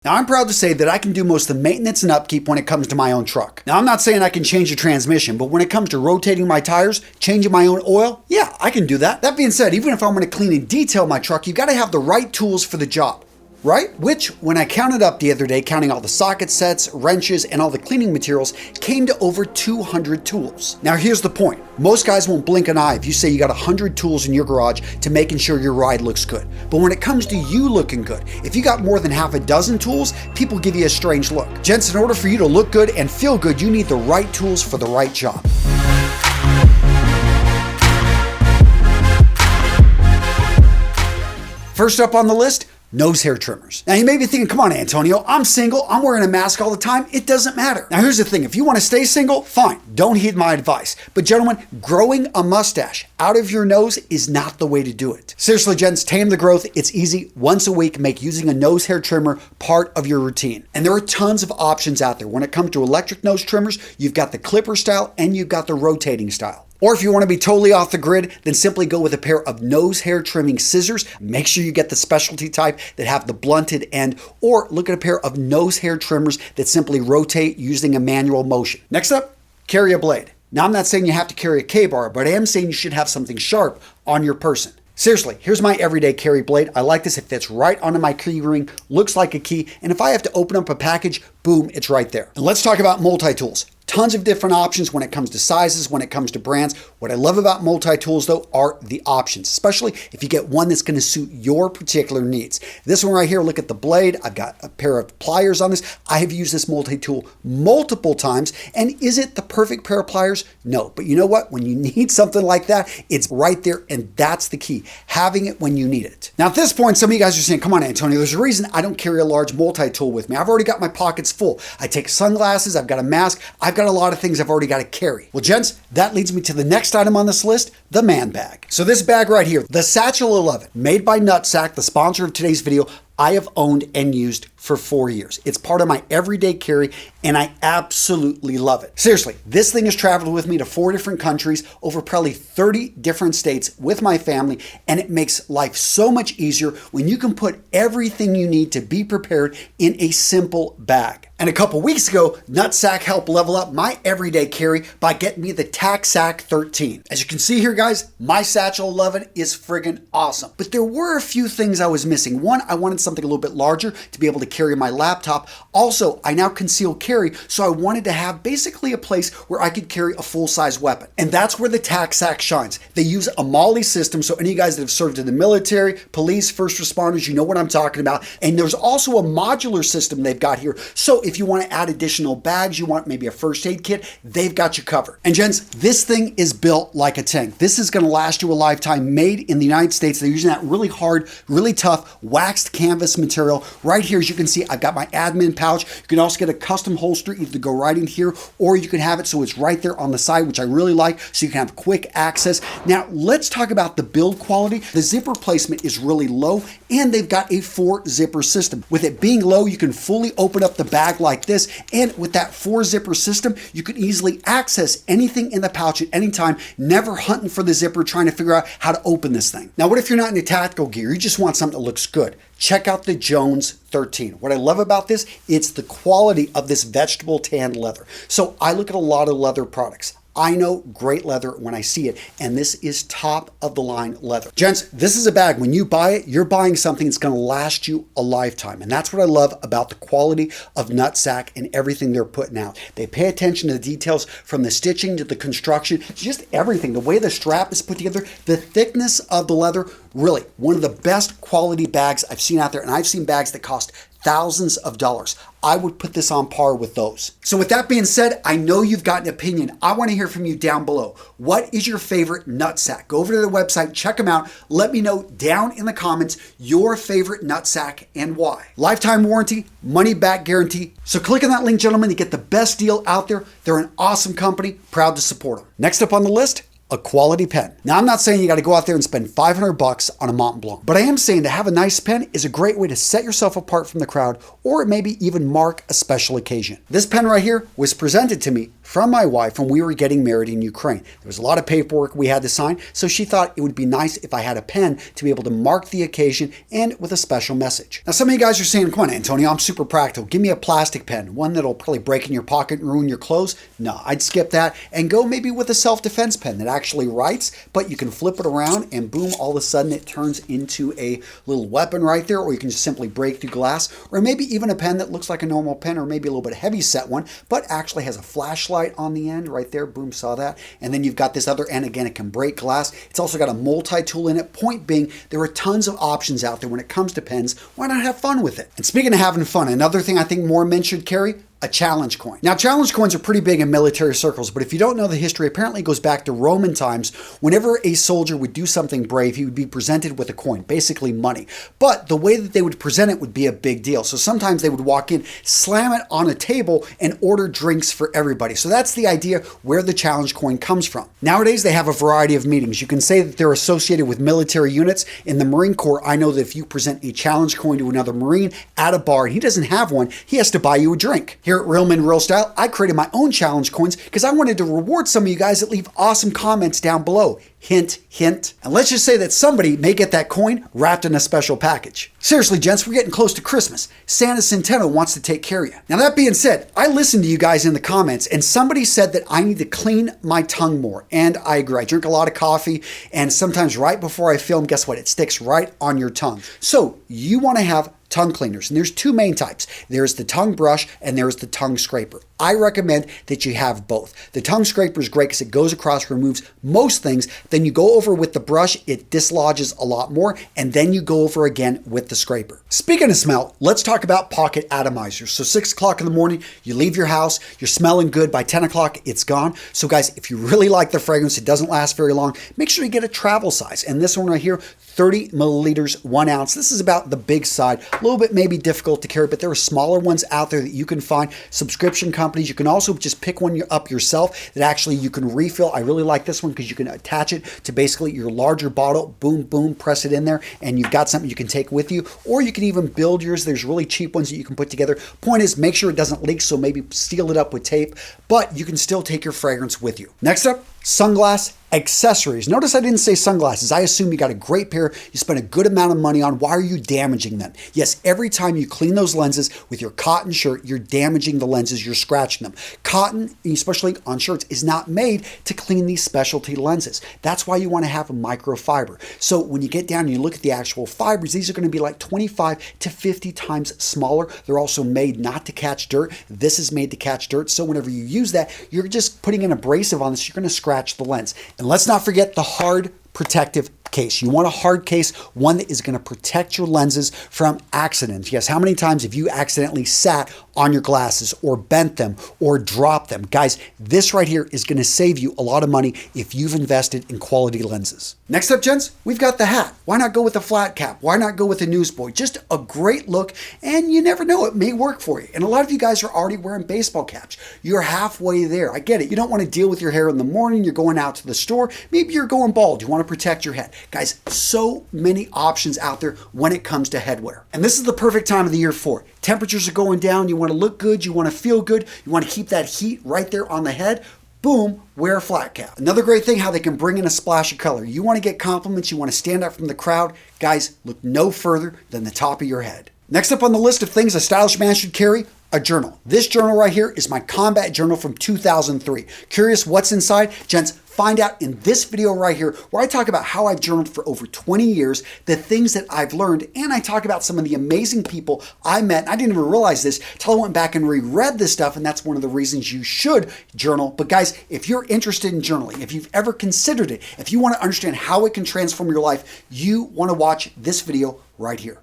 Now, I'm proud to say that I can do most of the maintenance and upkeep when it comes to my own truck. Now, I'm not saying I can change the transmission, but when it comes to rotating my tires, changing my own oil, yeah, I can do that. That being said, even if I'm going to clean and detail my truck, you've got to have the right tools for the job. Right? Which, when I counted up the other day, counting all the socket sets, wrenches, and all the cleaning materials, came to over 200 tools. Now here's the point. Most guys won't blink an eye if you say you got 100 tools in your garage to making sure your ride looks good. But when it comes to you looking good, if you got more than half a dozen tools, people give you a strange look. Gents, in order for you to look good and feel good, you need the right tools for the right job. First up on the list, nose hair trimmers. Now you may be thinking, come on Antonio, I'm single, I'm wearing a mask all the time, it doesn't matter. Now here's the thing, if you want to stay single, fine, don't heed my advice. But gentlemen, growing a mustache out of your nose is not the way to do it. Seriously gents, tame the growth, it's easy. Once a week, make using a nose hair trimmer part of your routine. And there are tons of options out there. When it comes to electric nose trimmers, you've got the clipper style and you've got the rotating style. Or if you want to be totally off the grid, then simply go with a pair of nose hair trimming scissors. Make sure you get the specialty type that have the blunted end, or look at a pair of nose hair trimmers that simply rotate using a manual motion. Next up, carry a blade. Now I'm not saying you have to carry a K-bar, but I am saying you should have something sharp on your person. Seriously, here's my everyday carry blade. I like this. It fits right onto my key ring, looks like a key, and if I have to open up a package, boom, it's right there. And let's talk about multi-tools. Tons of different options when it comes to sizes, when it comes to brands. What I love about multi-tools though are the options, especially if you get one that's going to suit your particular needs. This one right here, look at the blade. I've got a pair of pliers on this. I have used this multi-tool multiple times. And is it the perfect pair of pliers? No, but you know what? When you need something like that, it's right there, and that's the key, having it when you need it. Now at this point, some of you guys are saying, come on Antonio, there's a reason I don't carry a large multi-tool with me. I've already got my pockets full. I take sunglasses, I've got a mask, I've got a lot of things I've already got to carry. Well, gents, that leads me to the next item on this list, the Manbag. So this bag right here, the Satchel 11, made by Nutsack, the sponsor of today's video, I have owned and used for 4 years. It's part of my everyday carry, and I absolutely love it. Seriously, this thing has traveled with me to 4 different countries, over probably 30 different states with my family, and it makes life so much easier when you can put everything you need to be prepared in a simple bag. And a couple weeks ago, Nutsack helped level up my everyday carry by getting me the TacSack 13. As you can see here, guys, my Satchel 11 is friggin' awesome. But there were a few things I was missing. One, I wanted something a little bit larger to be able to carry my laptop. Also, I now conceal carry, so I wanted to have basically a place where I could carry a full-size weapon. And that's where the TacSack shines. They use a MOLLE system, so any of you guys that have served in the military, police, first responders, you know what I'm talking about. And there's also a modular system they've got here. So if you want to add additional bags, you want maybe a first aid kit, they've got you covered. And gents, this thing is built like a tank. This is going to last you a lifetime, made in the United States. They're using that really hard, really tough waxed canvas material. Right here, as you can see, I've got my admin pouch. You can also get a custom holster, either go right in here, or you can have it so it's right there on the side, which I really like, so you can have quick access. Now, let's talk about the build quality. The zipper placement is really low, and they've got a 4 zipper system. With it being low, you can fully open up the bag like this, and with that 4 zipper system, you can easily access anything in the pouch at any time, never hunting for the zipper, trying to figure out how to open this thing. Now, what if you're not into tactical gear? You just want something that looks good. Check out the Jones 13. What I love about this, it's the quality of this vegetable tan leather. So I look at a lot of leather products. I know great leather when I see it, and this is top of the line leather. Gents, this is a bag. When you buy it, you're buying something that's going to last you a lifetime. And that's what I love about the quality of Nutsack and everything they're putting out. They pay attention to the details, from the stitching to the construction, just everything. The way the strap is put together, the thickness of the leather, really one of the best quality bags I've seen out there. And I've seen bags that cost thousands of dollars. I would put this on par with those. So with that being said, I know you've got an opinion. I want to hear from you down below. What is your favorite Nutsack? Go over to their website, check them out. Let me know down in the comments your favorite Nutsack and why. Lifetime warranty, money back guarantee. So click on that link, gentlemen, to get the best deal out there. They're an awesome company, proud to support them. Next up on the list, a quality pen. Now, I'm not saying you got to go out there and spend 500 bucks on a Mont Blanc, but I am saying to have a nice pen is a great way to set yourself apart from the crowd, or maybe even mark a special occasion. This pen right here was presented to me from my wife when we were getting married in Ukraine. There was a lot of paperwork we had to sign, so she thought it would be nice if I had a pen to be able to mark the occasion and with a special message. Now, some of you guys are saying, come on, Antonio, I'm super practical. Give me a plastic pen, one that'll probably break in your pocket and ruin your clothes. No, I'd skip that and go maybe with a self-defense pen that actually writes, but you can flip it around and boom, all of a sudden it turns into a little weapon right there, or you can just simply break through glass, or maybe even a pen that looks like a normal pen, or maybe a little bit heavy set one, but actually has a flashlight on the end right there. Boom, saw that. And then you've got this other end. Again, it can break glass. It's also got a multi-tool in it. Point being, there are tons of options out there when it comes to pens. Why not have fun with it? And speaking of having fun, another thing I think more men should carry, a challenge coin. Now, challenge coins are pretty big in military circles, but if you don't know the history, apparently it goes back to Roman times. Whenever a soldier would do something brave, he would be presented with a coin, basically money. But the way that they would present it would be a big deal. So sometimes they would walk in, slam it on a table, and order drinks for everybody. So that's the idea where the challenge coin comes from. Nowadays, they have a variety of meanings. You can say that they're associated with military units. In the Marine Corps, I know that if you present a challenge coin to another Marine at a bar and he doesn't have one, he has to buy you a drink. Here at Real Men Real Style, I created my own challenge coins because I wanted to reward some of you guys that leave awesome comments down below. Hint, hint. And let's just say that somebody may get that coin wrapped in a special package. Seriously, gents, we're getting close to Christmas. Santa Centeno wants to take care of you. Now, that being said, I listened to you guys in the comments, and somebody said that I need to clean my tongue more. And I agree. I drink a lot of coffee, and sometimes right before I film, guess what? It sticks right on your tongue. So you want to have tongue cleaners. And there's two main types. There's the tongue brush and there's the tongue scraper. I recommend that you have both. The tongue scraper is great because it goes across, removes most things. Then you go over with the brush, it dislodges a lot more, and then you go over again with the scraper. Speaking of smell, let's talk about pocket atomizers. So 6 o'clock in the morning, you leave your house, you're smelling good. By 10 o'clock, it's gone. So guys, if you really like the fragrance, it doesn't last very long, make sure you get a travel size. And this one right here, 30 milliliters, 1 ounce. This is about the big side. A little bit maybe difficult to carry, but there are smaller ones out there that you can find. Subscription companies, you can also just pick one up yourself that actually you can refill. I really like this one because you can attach it to basically your larger bottle. Boom, boom, press it in there, and you've got something you can take with you. Or you can even build yours. There's really cheap ones that you can put together. Point is, make sure it doesn't leak, so maybe seal it up with tape, but you can still take your fragrance with you. Next up, Sunglass accessories. Notice I didn't say sunglasses. I assume you got a great pair you spent a good amount of money on. Why are you damaging them? Yes, every time you clean those lenses with your cotton shirt, you're damaging the lenses, you're scratching them. Cotton, especially on shirts, is not made to clean these specialty lenses. That's why you want to have a microfiber. So when you get down and you look at the actual fibers, these are going to be like 25 to 50 times smaller. They're also made not to catch dirt. This is made to catch dirt. So whenever you use that, you're just putting an abrasive on this. You're going to scratch the lens. And let's not forget the hard protective case. You want a hard case, one that is going to protect your lenses from accidents. Yes, how many times have you accidentally sat on your glasses or bent them or dropped them? Guys, this right here is going to save you a lot of money if you've invested in quality lenses. Next up, gents, we've got the hat. Why not go with a flat cap? Why not go with a newsboy? Just a great look, and you never know, it may work for you. And a lot of you guys are already wearing baseball caps. You're halfway there. I get it. You don't want to deal with your hair in the morning. You're going out to the store. Maybe you're going bald. You want to protect your head. Guys, so many options out there when it comes to headwear. And this is the perfect time of the year for it. Temperatures are going down. You want to look good. You want to feel good. You want to keep that heat right there on the head. Boom, wear a flat cap. Another great thing, how they can bring in a splash of color. You want to get compliments. You want to stand out from the crowd. Guys, look no further than the top of your head. Next up on the list of things a stylish man should carry, a journal. This journal right here is my combat journal from 2003. Curious what's inside? Gents, find out in this video right here where I talk about how I've journaled for over 20 years, the things that I've learned, and I talk about some of the amazing people I met. I didn't even realize this till I went back and reread this stuff, and that's one of the reasons you should journal. But guys, if you're interested in journaling, if you've ever considered it, if you want to understand how it can transform your life, you want to watch this video right here.